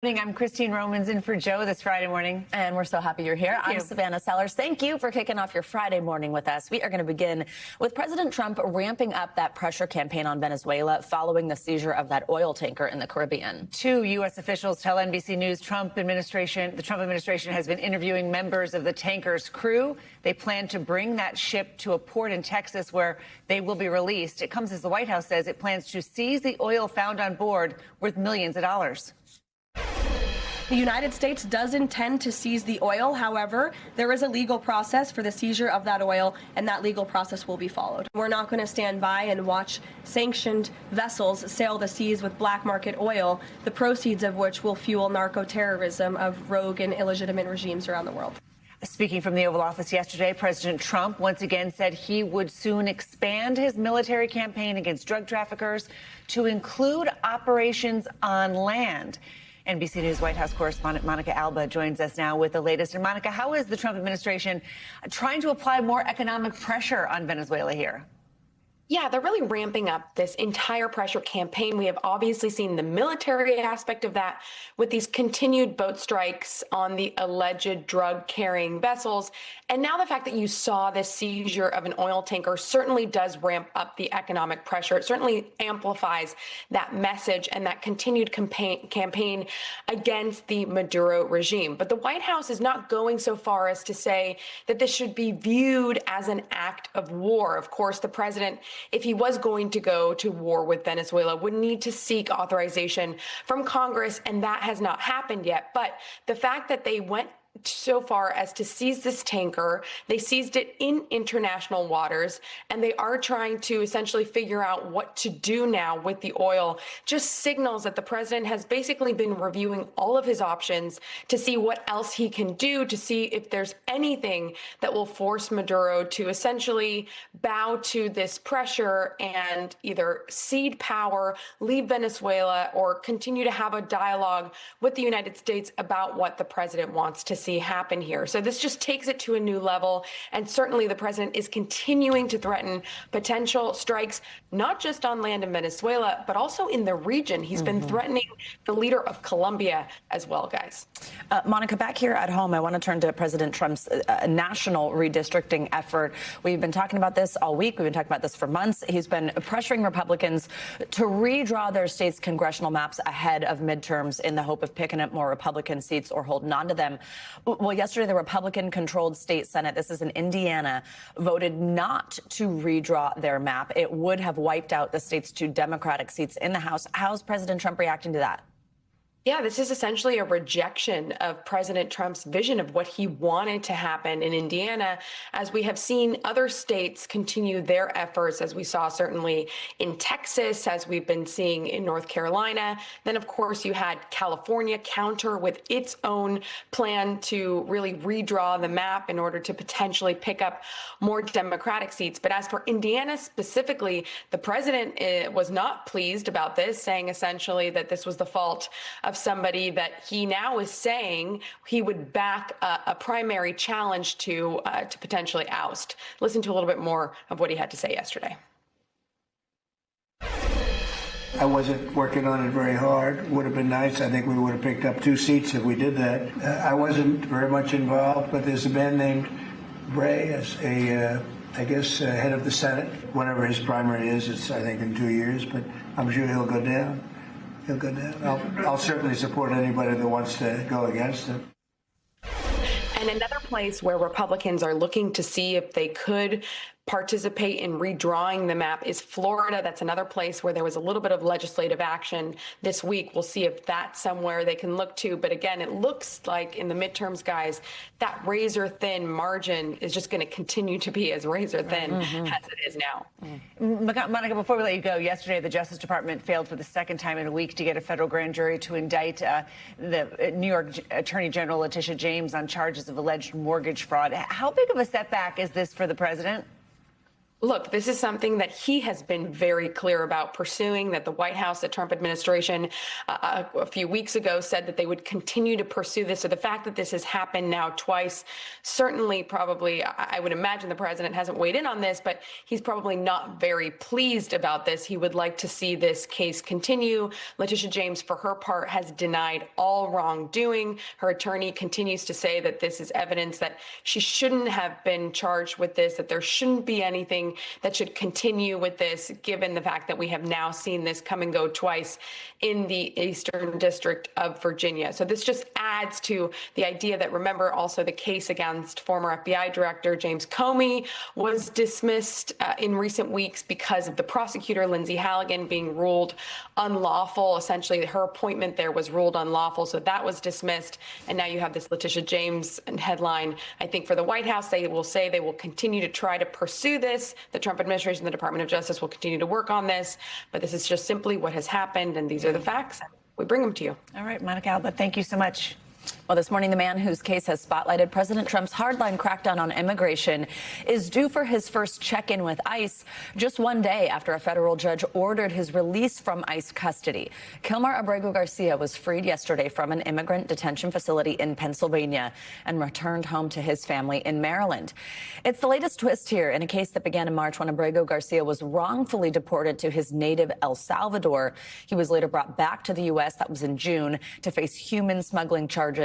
I'm Christine Romans in for Joe this Friday morning. And we're so happy you're here. I'm Savannah Sellers. Thank you for kicking off your Friday morning with us. We are going to begin with President Trump ramping up that pressure campaign on Venezuela following the seizure of that oil tanker in the Caribbean. Two U.S. officials tell NBC News the Trump administration has been interviewing members of the tanker's crew. They plan to bring that ship to a port in Texas where they will be released. It comes as the White House says it plans to seize the oil found on board worth millions of dollars. The United States does intend to seize the oil. However, there is a legal process for the seizure of that oil, and that legal process will be followed. We're not going to stand by and watch sanctioned vessels sail the seas with black market oil, the proceeds of which will fuel narco-terrorism of rogue and illegitimate regimes around the world. Speaking from the Oval Office yesterday, President Trump once again said he would soon expand his military campaign against drug traffickers to include operations on land. NBC News White House correspondent Monica Alba joins us now with the latest. And Monica, how is the Trump administration trying to apply more economic pressure on Venezuela here? Yeah, they're really ramping up this entire pressure campaign. We have obviously seen the military aspect of that with these continued boat strikes on the alleged drug-carrying vessels. And now the fact that you saw this seizure of an oil tanker certainly does ramp up the economic pressure. It certainly amplifies that message and that continued campaign against the Maduro regime. But the White House is not going so far as to say that this should be viewed as an act of war. Of course, the president, if he was going to go to war with Venezuela, would need to seek authorization from Congress, and that has not happened yet. But the fact that they went so far as to seize this tanker, they seized it in international waters, and they are trying to essentially figure out what to do now with the oil, just signals that the president has basically been reviewing all of his options to see what else he can do, to see if there's anything that will force Maduro to essentially bow to this pressure and either cede power, leave Venezuela, or continue to have a dialogue with the United States about what the president wants to see happen here. So this just takes it to a new level. And certainly the president is continuing to threaten potential strikes, not just on land in Venezuela, but also in the region. He's been threatening the leader of Colombia as well, guys. Monica, back here at home, I want to turn to President Trump's national redistricting effort. We've been talking about this all week. We've been talking about this for months. He's been pressuring Republicans to redraw their state's congressional maps ahead of midterms in the hope of picking up more Republican seats or holding on to them. Well, yesterday, the Republican-controlled state Senate, this is in Indiana, voted not to redraw their map. It would have wiped out the state's two Democratic seats in the House. How's President Trump reacting to that? Yeah, this is essentially a rejection of President Trump's vision of what he wanted to happen in Indiana, as we have seen other states continue their efforts, as we saw certainly in Texas, as we've been seeing in North Carolina. Then, of course, you had California counter with its own plan to really redraw the map in order to potentially pick up more Democratic seats. But as for Indiana specifically, the president was not pleased about this, saying essentially that this was the fault of somebody that he now is saying he would back a primary challenge to potentially oust. Listen to a little bit more of what he had to say yesterday. I wasn't working on it very hard. Would have been nice. I think we would have picked up 2 seats if we did that. I wasn't very much involved, but there's a man named Bray as I guess, head of the Senate. Whenever his primary is, it's, I think, in 2 years, but I'm sure he'll go down. I'll certainly support anybody that wants to go against it. And another place where Republicans are looking to see if they could participate in redrawing the map is Florida. That's another place where there was a little bit of legislative action this week. We'll see if that's somewhere they can look to. But again, it looks like in the midterms, guys, that razor thin margin is just going to continue to be as razor thin as it is now. Monica, before we let you go, yesterday the Justice Department failed for the second time in a week to get a federal grand jury to indict the New York Attorney General Letitia James on charges of alleged mortgage fraud. How big of a setback is this for the president? Look, this is something that he has been very clear about pursuing, that the White House, the Trump administration, a few weeks ago said that they would continue to pursue this. So the fact that this has happened now twice, certainly probably, I would imagine the president hasn't weighed in on this, but he's probably not very pleased about this. He would like to see this case continue. Letitia James, for her part, has denied all wrongdoing. Her attorney continues to say that this is evidence that she shouldn't have been charged with this, that there shouldn't be anything that should continue with this, given the fact that we have now seen this come and go twice in the Eastern District of Virginia. So this just adds to the idea that, remember, also the case against former FBI Director James Comey was dismissed in recent weeks because of the prosecutor, Lindsay Halligan, being ruled unlawful. Essentially, her appointment there was ruled unlawful, so that was dismissed. And now you have this Letitia James headline. I think for the White House, they will say they will continue to try to pursue this. The Trump administration, the Department of Justice will continue to work on this, but this is just simply what has happened, and these are the facts. We bring them to you. All right, Monica Alba, thank you so much. Well, this morning, the man whose case has spotlighted President Trump's hardline crackdown on immigration is due for his first check-in with ICE just one day after a federal judge ordered his release from ICE custody. Kilmar Abrego Garcia was freed yesterday from an immigrant detention facility in Pennsylvania and returned home to his family in Maryland. It's the latest twist here in a case that began in March when Abrego Garcia was wrongfully deported to his native El Salvador. He was later brought back to the U.S. That was in June to face human smuggling charges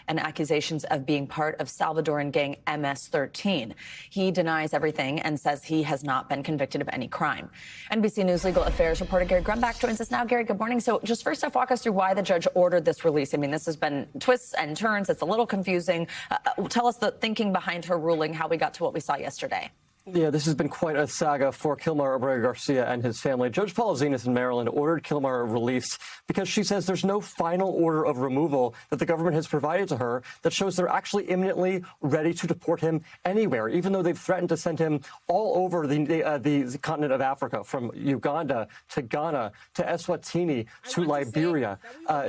and accusations of being part of Salvadoran gang MS-13. He denies everything and says he has not been convicted of any crime. NBC News legal affairs reporter Gary Grumbach joins us now. Gary, good morning. So just first off, walk us through why the judge ordered this release. I mean, this has been twists and turns. It's a little confusing. Tell us the thinking behind her ruling, how we got to what we saw yesterday. Yeah, this has been quite a saga for Kilmar Abrego Garcia and his family. Judge Paula Zenas in Maryland ordered Kilmar released because she says there's no final order of removal that the government has provided to her that shows they're actually imminently ready to deport him anywhere, even though they've threatened to send him all over the continent of Africa, from Uganda to Ghana to Eswatini to Liberia.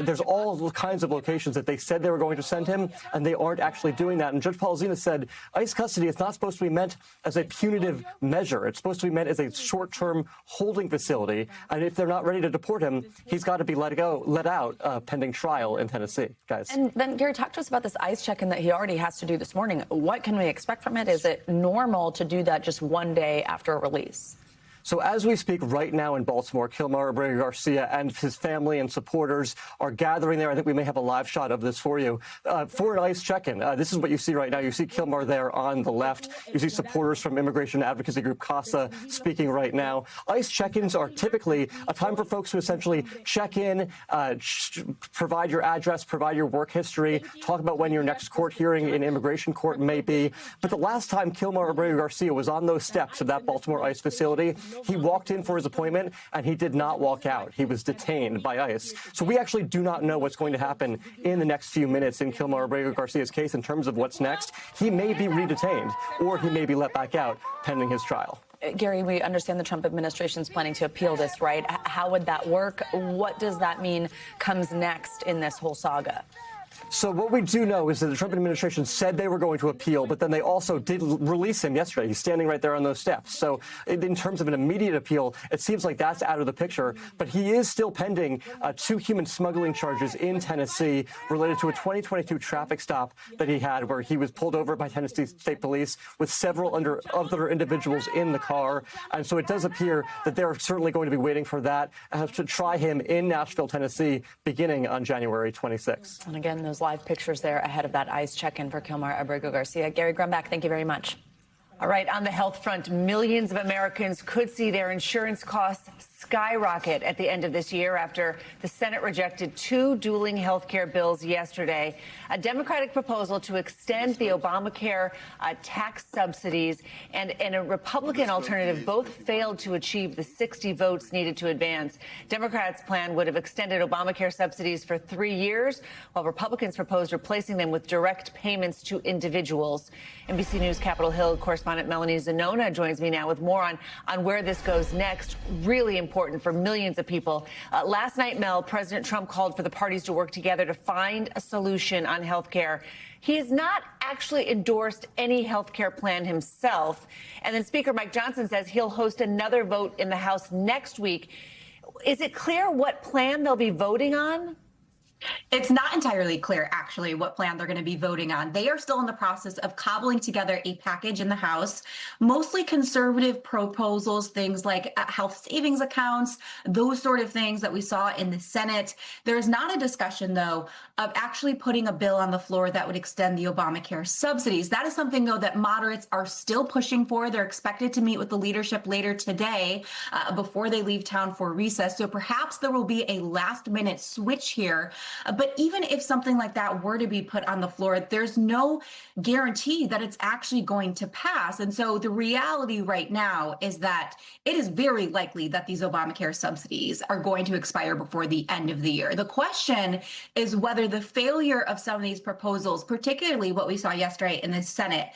There's all kinds of locations that they said they were going to send him, and they aren't actually doing that. And Judge Paula Zenas said ICE custody is not supposed to be meant as a punitive measure. It's supposed to be meant as a short-term holding facility, and if they're not ready to deport him, he's got to be let out pending trial in Tennessee, guys. And then, Gary, talk to us about this ICE check-in that he already has to do this morning. What can we expect from it? Is it normal to do that just one day after a release? So as we speak right now in Baltimore, Kilmar Abrego Garcia and his family and supporters are gathering there. I think we may have a live shot of this for you for an ICE check-in. This is what you see right now. You see Kilmar there on the left. You see supporters from immigration advocacy group CASA speaking right now. ICE check-ins are typically a time for folks to essentially check in, provide your address, provide your work history, talk about when your next court hearing in immigration court may be. But the last time Kilmar Abrego Garcia was on those steps of that Baltimore ICE facility, he walked in for his appointment, and he did not walk out. He was detained by ICE. So we actually do not know what's going to happen in the next few minutes in Kilmar Abrego Garcia's case in terms of what's next. He may be redetained, or he may be let back out pending his trial. Gary, we understand the Trump administration is planning to appeal this, right? How would that work? What does that mean comes next in this whole saga? So what we do know is that the Trump administration said they were going to appeal, but then they also did release him yesterday. He's standing right there on those steps. So in terms of an immediate appeal, it seems like that's out of the picture. But he is still pending 2 human smuggling charges in Tennessee related to a 2022 traffic stop that he had where he was pulled over by Tennessee State Police with several other individuals in the car. And so it does appear that they're certainly going to be waiting for that to try him in Nashville, Tennessee, beginning on January 26th. And again, those live pictures there ahead of that ICE check-in for Kilmar Abrego Garcia. Gary Grumbach, thank you very much. All right, on the health front, millions of Americans could see their insurance costs skyrocket at the end of this year after the Senate rejected 2 dueling health care bills yesterday. A Democratic proposal to extend the Obamacare tax subsidies and a Republican alternative both failed to achieve the 60 votes needed to advance. Democrats' plan would have extended Obamacare subsidies for 3 years, while Republicans proposed replacing them with direct payments to individuals. NBC News Capitol Hill correspondent Melanie Zanona joins me now with more on where this goes next. Really important important for millions of people. Last night, Mel, President Trump called for the parties to work together to find a solution on health care. He has not actually endorsed any health care plan himself. And then Speaker Mike Johnson says he'll host another vote in the House next week. Is it clear what plan they'll be voting on? It's not entirely clear, actually, what plan they're going to be voting on. They are still in the process of cobbling together a package in the House, mostly conservative proposals, things like health savings accounts, those sort of things that we saw in the Senate. There is not a discussion, though, of actually putting a bill on the floor that would extend the Obamacare subsidies. That is something, though, that moderates are still pushing for. They're expected to meet with the leadership later today before they leave town for recess. So perhaps there will be a last-minute switch here. But even if something like that were to be put on the floor, there's no guarantee that it's actually going to pass. And so the reality right now is that it is very likely that these Obamacare subsidies are going to expire before the end of the year. The question is whether the failure of some of these proposals, particularly what we saw yesterday in the Senate,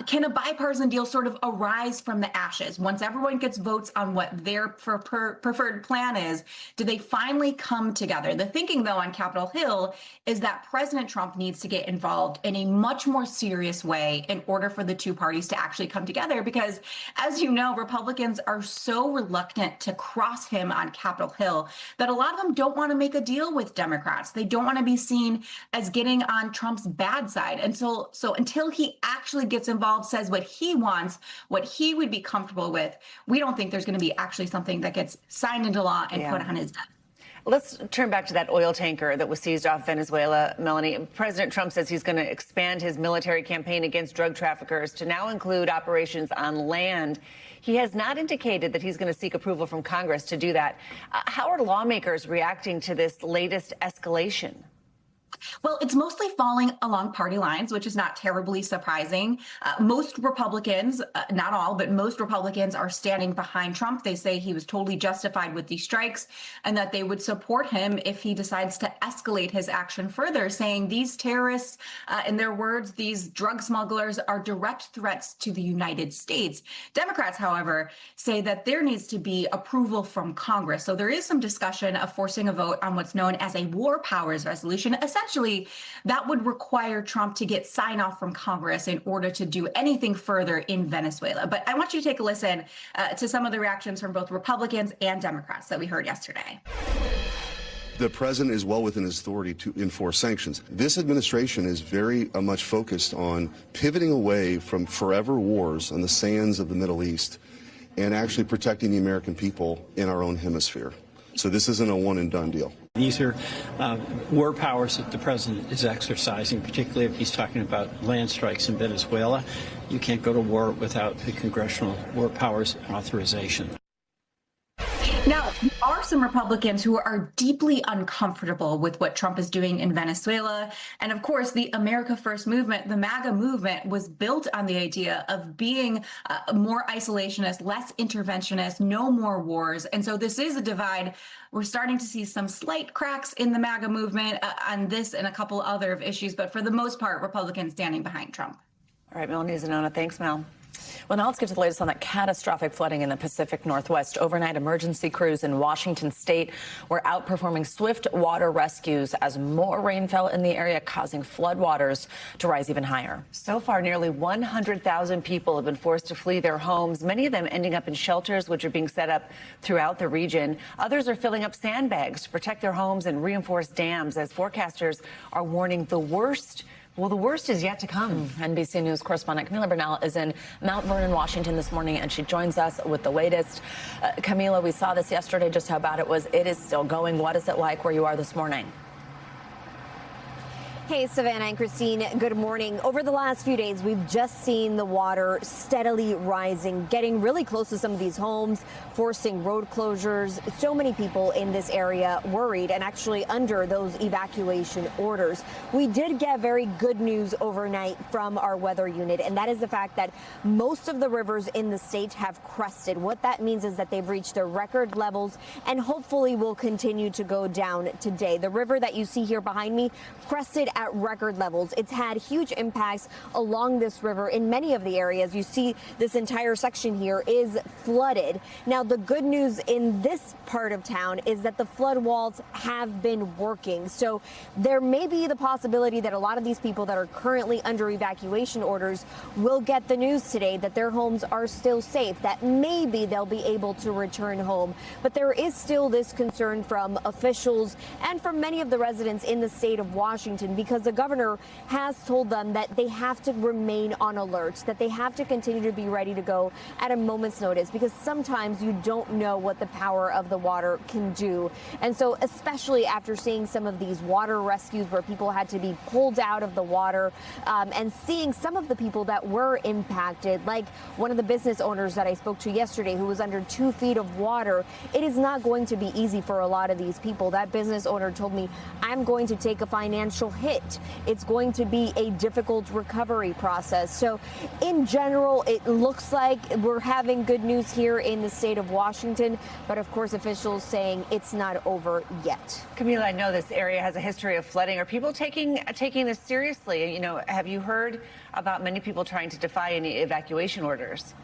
can a bipartisan deal sort of arise from the ashes? Once everyone gets votes on what their preferred plan is, do they finally come together? The thinking, though, on Capitol Hill is that President Trump needs to get involved in a much more serious way in order for the two parties to actually come together. Because, as you know, Republicans are so reluctant to cross him on Capitol Hill that a lot of them don't want to make a deal with Democrats. They don't want to be seen as getting on Trump's bad side. Until he actually gets involved, says what he wants, what he would be comfortable with, we don't think there's going to be actually something that gets signed into law and put on his desk. Let's turn back to that oil tanker that was seized off Venezuela, Melanie. President Trump says he's going to expand his military campaign against drug traffickers to now include operations on land. He has not indicated that he's going to seek approval from Congress to do that. How are lawmakers reacting to this latest escalation? Well, it's mostly falling along party lines, which is not terribly surprising. Most Republicans, not all, but most Republicans are standing behind Trump. They say he was totally justified with these strikes and that they would support him if he decides to escalate his action further, saying these terrorists, in their words, these drug smugglers are direct threats to the United States. Democrats, however, say that there needs to be approval from Congress. So there is some discussion of forcing a vote on what's known as a war powers resolution. Essentially, that would require Trump to get sign off from Congress in order to do anything further in Venezuela. But I want you to take a listen to some of the reactions from both Republicans and Democrats that we heard yesterday. The president is well within his authority to enforce sanctions. This administration is very much focused on pivoting away from forever wars on the sands of the Middle East and actually protecting the American people in our own hemisphere. So this isn't a one and done deal. These are war powers that the president is exercising, particularly if he's talking about land strikes in Venezuela. You can't go to war without the congressional war powers authorization. Now, there are some Republicans who are deeply uncomfortable with what Trump is doing in Venezuela. And of course, the America First movement, the MAGA movement, was built on the idea of being more isolationist, less interventionist, no more wars. And so this is a divide. We're starting to see some slight cracks in the MAGA movement on this and a couple other issues. But for the most part, Republicans standing behind Trump. All right, Melanie Zanona. Thanks, Mel. Well, now let's get to the latest on that catastrophic flooding in the Pacific Northwest. Overnight emergency crews in Washington state were outperforming swift water rescues as more rain fell in the area, causing floodwaters to rise even higher. So far, nearly 100,000 people have been forced to flee their homes, many of them ending up in shelters which are being set up throughout the region. Others are filling up sandbags to protect their homes and reinforce dams as forecasters are warning the worst. Well, the worst is yet to come. NBC News correspondent Camila Bernal is in Mount Vernon, Washington this morning, and she joins us with the latest. Camila, we saw this yesterday, just how bad it was. It is still going. What is it like where you are this morning? Hey, Savannah and Christine, good morning. Over the last few days, we've just seen the water steadily rising, getting really close to some of these homes, forcing road closures. So many people in this area worried and actually under those evacuation orders. We did get very good news overnight from our weather unit, and that is the fact that most of the rivers in the state have crested. What that means is that they've reached their record levels and hopefully will continue to go down today. The river that you see here behind me crested at record levels. It's had huge impacts along this river in many of the areas. You see this entire section here is flooded. Now, the good news in this part of town is that the flood walls have been working. So there may be the possibility that a lot of these people that are currently under evacuation orders will get the news today that their homes are still safe, that maybe they'll be able to return home. But there is still this concern from officials and from many of the residents in the state of Washington, because the governor has told them that they have to remain on alert, that they have to continue to be ready to go at a moment's notice, because sometimes you don't know what the power of the water can do. And so especially after seeing some of these water rescues where people had to be pulled out of the water, and seeing some of the people that were impacted, like one of the business owners that I spoke to yesterday who was under 2 feet of water, it is not going to be easy for a lot of these people. That business owner told me, I'm going to take a financial hit. It's going to be a difficult recovery process. So in general, it looks like we're having good news here in the state of Washington, but of course officials saying it's not over yet. Camila, I know this area has a history of flooding. Are people taking this seriously? You know, have you heard about many people trying to defy any evacuation orders?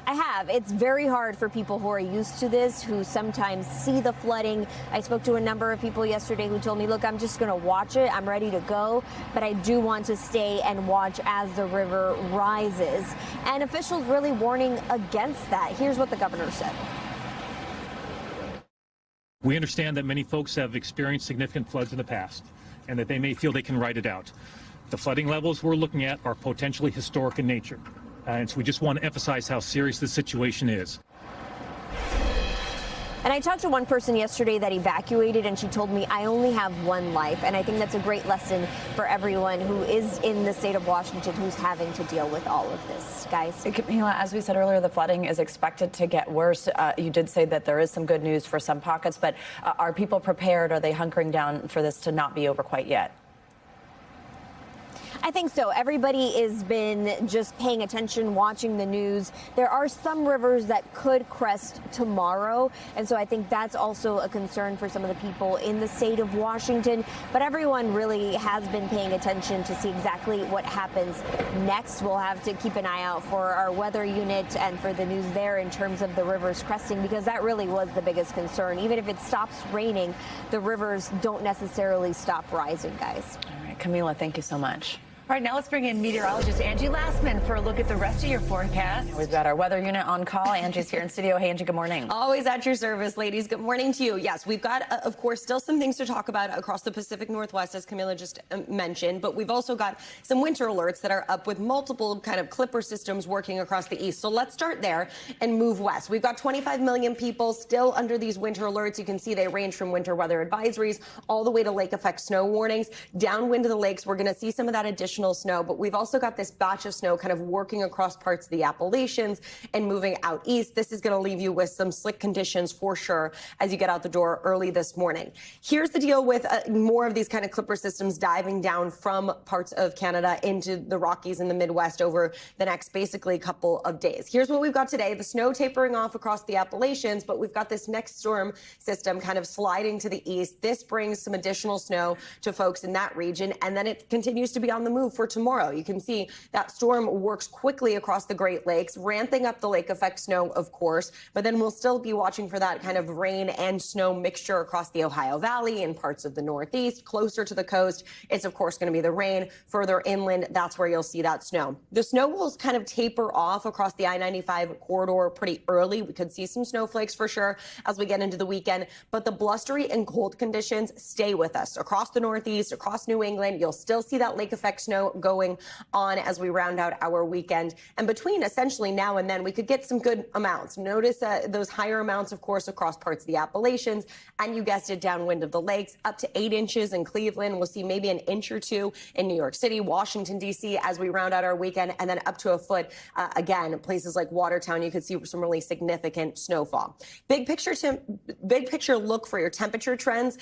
I have. It's very hard for people who are used to this, who sometimes see the flooding. I spoke to a number of people yesterday who told me, look, I'm just going to watch it. I'm ready to go, but I do want to stay and watch as the river rises. And officials really warning against that. Here's what the governor said. We understand that many folks have experienced significant floods in the past and that they may feel they can ride it out. The flooding levels we're looking at are potentially historic in nature. And so we just want to emphasize how serious this situation is. And I talked to one person yesterday that evacuated, and she told me, I only have one life. And I think that's a great lesson for everyone who is in the state of Washington who's having to deal with all of this, guys. Camila, as we said earlier, the flooding is expected to get worse. You did say that there is some good news for some pockets, but are people prepared? Are they hunkering down for this to not be over quite yet? I think so. Everybody has been just paying attention, watching the news. There are some rivers that could crest tomorrow, and so I think that's also a concern for some of the people in the state of Washington. But everyone really has been paying attention to see exactly what happens next. We'll have to keep an eye out for our weather unit and for the news there in terms of the rivers cresting, because that really was the biggest concern. Even if it stops raining, the rivers don't necessarily stop rising, guys. All right, Camila, thank you so much. All right, now let's bring in meteorologist Angie Lastman for a look at the rest of your forecast. We've got our weather unit on call. Angie's here in studio. Hey, Angie, good morning. Always at your service, ladies. Good morning to you. Yes, we've got, of course, still some things to talk about across the Pacific Northwest, as Camila just mentioned, but we've also got some winter alerts that are up with multiple kind of clipper systems working across the east. So let's start there and move west. We've got 25 million people still under these winter alerts. You can see they range from winter weather advisories all the way to lake effect snow warnings. Downwind of the lakes, we're going to see some of that additional snow, but we've also got this batch of snow kind of working across parts of the Appalachians and moving out east. This is going to leave you with some slick conditions for sure as you get out the door early this morning. Here's the deal with more of these kind of clipper systems diving down from parts of Canada into the Rockies and the Midwest over the next basically couple of days. Here's what we've got today. The snow tapering off across the Appalachians, but we've got this next storm system kind of sliding to the east. This brings some additional snow to folks in that region, and then it continues to be on the move for tomorrow. You can see that storm works quickly across the Great Lakes, ramping up the lake effect snow, of course, but then we'll still be watching for that kind of rain and snow mixture across the Ohio Valley and parts of the Northeast. Closer to the coast, it's of course going to be the rain. Further inland, that's where you'll see that snow. The snow will kind of taper off across the I-95 corridor pretty early. We could see some snowflakes for sure as we get into the weekend, but the blustery and cold conditions stay with us across the Northeast, across New England. You'll still see that lake effect snow going on as we round out our weekend. And between essentially now and then, we could get some good amounts. Notice those higher amounts, of course, across parts of the Appalachians, and you guessed it, downwind of the lakes, up to 8 inches in Cleveland. We'll see maybe an inch or two in New York City, Washington, D.C. as we round out our weekend, and then up to a foot again. Places like Watertown, you could see some really significant snowfall. Big picture look for your temperature trends.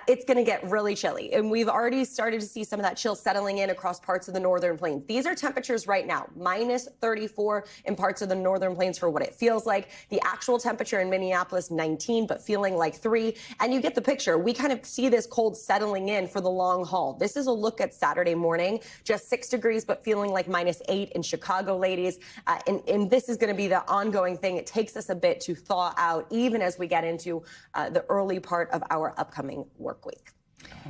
It's going to get really chilly, and we've already started to see some of that chill settling in across parts of the northern plains. These are temperatures right now, minus 34 in parts of the northern plains for what it feels like. The actual temperature in Minneapolis, 19, but feeling like 3. And you get the picture. We kind of see this cold settling in for the long haul. This is a look at Saturday morning, just 6 degrees, but feeling like minus 8 in Chicago, ladies. And this is going to be the ongoing thing. It takes us a bit to thaw out, even as we get into the early part of our upcoming work week.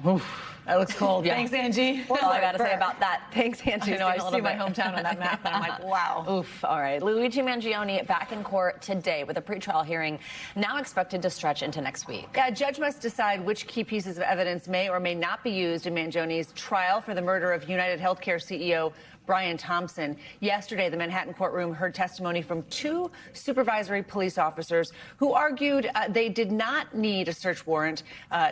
Oof, that looks cold. Yeah. Thanks, Angie. That's all I got to say about that. Thanks, Angie. I see my hometown on that map, and I'm like, wow. Oof. All right. Luigi Mangione back in court today with a pretrial hearing now expected to stretch into next week. Yeah, a judge must decide which key pieces of evidence may or may not be used in Mangione's trial for the murder of United Healthcare CEO Brian Thompson. Yesterday, the Manhattan courtroom heard testimony from 2 supervisory police officers who argued they did not need a search warrant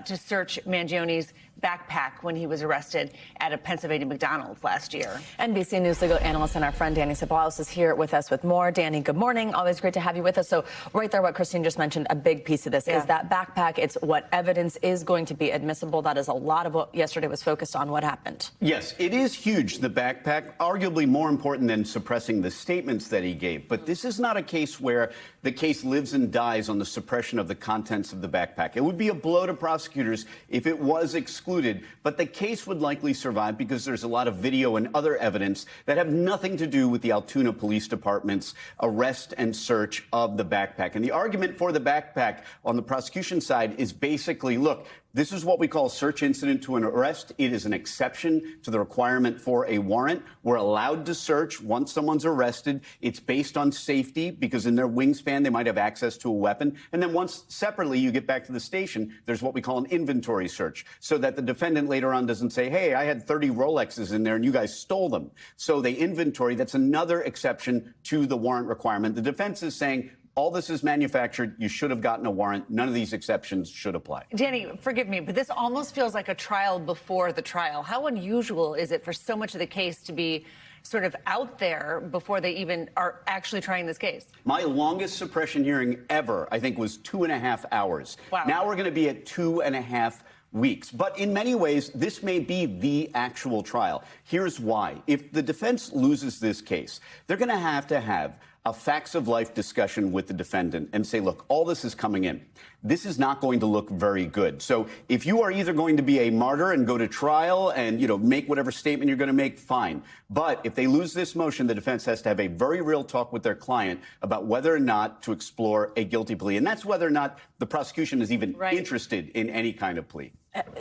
to search Mangione's backpack when he was arrested at a Pennsylvania McDonald's last year. NBC News legal analyst and our friend Danny Ceballos is here with us with more. Danny, good morning. Always great to have you with us. So right there, what Christine just mentioned, a big piece of this is that backpack. It's what evidence is going to be admissible. That is a lot of what yesterday was focused on. What happened? Yes, it is huge, the backpack, arguably more important than suppressing the statements that he gave. But this is not a case where the case lives and dies on the suppression of the contents of the backpack. It would be a blow to prosecutors if it was excluded, but the case would likely survive because there's a lot of video and other evidence that have nothing to do with the Altoona Police Department's arrest and search of the backpack. And the argument for the backpack on the prosecution side is basically, look, this is what we call search incident to an arrest. It is an exception to the requirement for a warrant. We're allowed to search once someone's arrested. It's based on safety because in their wingspan, they might have access to a weapon. And then once separately you get back to the station, there's what we call an inventory search so that the defendant later on doesn't say, hey, I had 30 Rolexes in there and you guys stole them. So they inventory. That's another exception to the warrant requirement. The defense is saying, all this is manufactured. You should have gotten a warrant. None of these exceptions should apply. Danny, forgive me, but this almost feels like a trial before the trial. How unusual is it for so much of the case to be sort of out there before they even are actually trying this case? My longest suppression hearing ever, I think, was 2.5 hours. Wow. Now we're going to be at 2.5 weeks. But in many ways, this may be the actual trial. Here's why. If the defense loses this case, they're going to have a facts of life discussion with the defendant and say, look, all this is coming in. This is not going to look very good. So if you are either going to be a martyr and go to trial and, make whatever statement you're going to make, fine. But if they lose this motion, the defense has to have a very real talk with their client about whether or not to explore a guilty plea. And that's whether or not the prosecution is even interested in any kind of plea.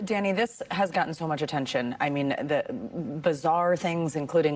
Danny, this has gotten so much attention. I mean, the bizarre things, including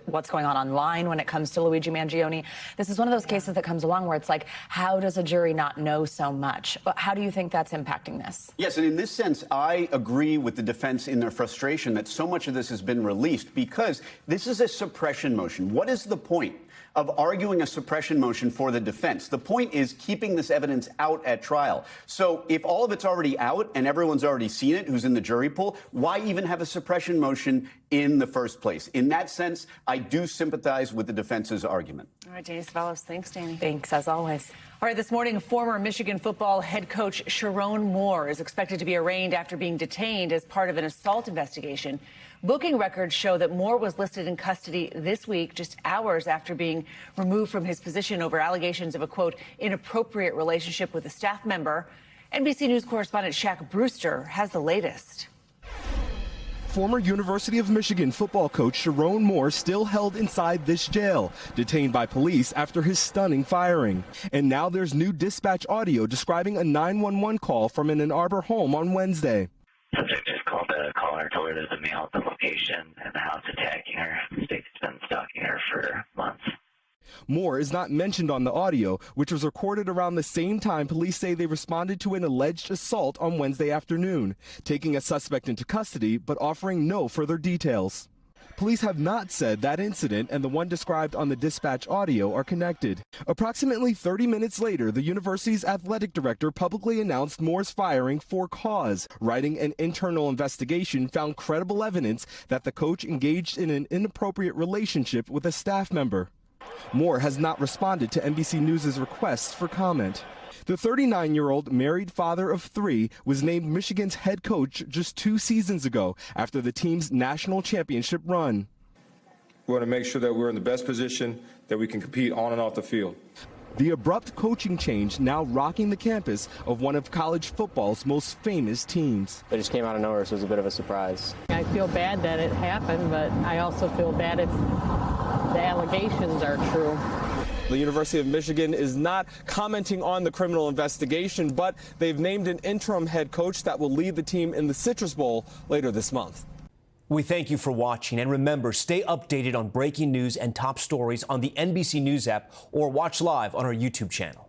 what's going on online when it comes to Luigi Mangione. This is one of those cases that comes along where it's like, how does a jury not know so much? How do you think that's impacting this? Yes, and in this sense, I agree with the defense in their frustration that so much of this has been released because this is a suppression motion. What is the point of arguing a suppression motion for the defense? The point is keeping this evidence out at trial. So if all of it's already out and everyone's already seen it, who's in the jury pool, why even have a suppression motion in the first place? In that sense, I do sympathize with the defense's argument. All right, Danny Ceballos. Thanks, Danny. Thanks, as always. All right, this morning, former Michigan football head coach Sharon Moore is expected to be arraigned after being detained as part of an assault investigation. Booking records show that Moore was listed in custody this week, just hours after being removed from his position over allegations of a, quote, inappropriate relationship with a staff member. NBC News correspondent Shaq Brewster has the latest. Former University of Michigan football coach Sharon Moore still held inside this jail, detained by police after his stunning firing. And now there's new dispatch audio describing a 911 call from an Ann Arbor home on Wednesday. Subject just called the caller and told her there's a male at the location and the house attacking her. State's been stalking her for months. Moore is not mentioned on the audio, which was recorded around the same time police say they responded to an alleged assault on Wednesday afternoon, taking a suspect into custody but offering no further details. Police have not said that incident and the one described on the dispatch audio are connected. Approximately 30 minutes later, the university's athletic director publicly announced Moore's firing for cause, writing an internal investigation found credible evidence that the coach engaged in an inappropriate relationship with a staff member. Moore has not responded to NBC News' requests for comment. The 39-year-old married father of 3 was named Michigan's head coach just 2 seasons ago after the team's national championship run. We want to make sure that we're in the best position that we can compete on and off the field. The abrupt coaching change now rocking the campus of one of college football's most famous teams. It just came out of nowhere, so it was a bit of a surprise. I feel bad that it happened, but I also feel bad if the allegations are true. The University of Michigan is not commenting on the criminal investigation, but they've named an interim head coach that will lead the team in the Citrus Bowl later this month. We thank you for watching, and remember, stay updated on breaking news and top stories on the NBC News app or watch live on our YouTube channel.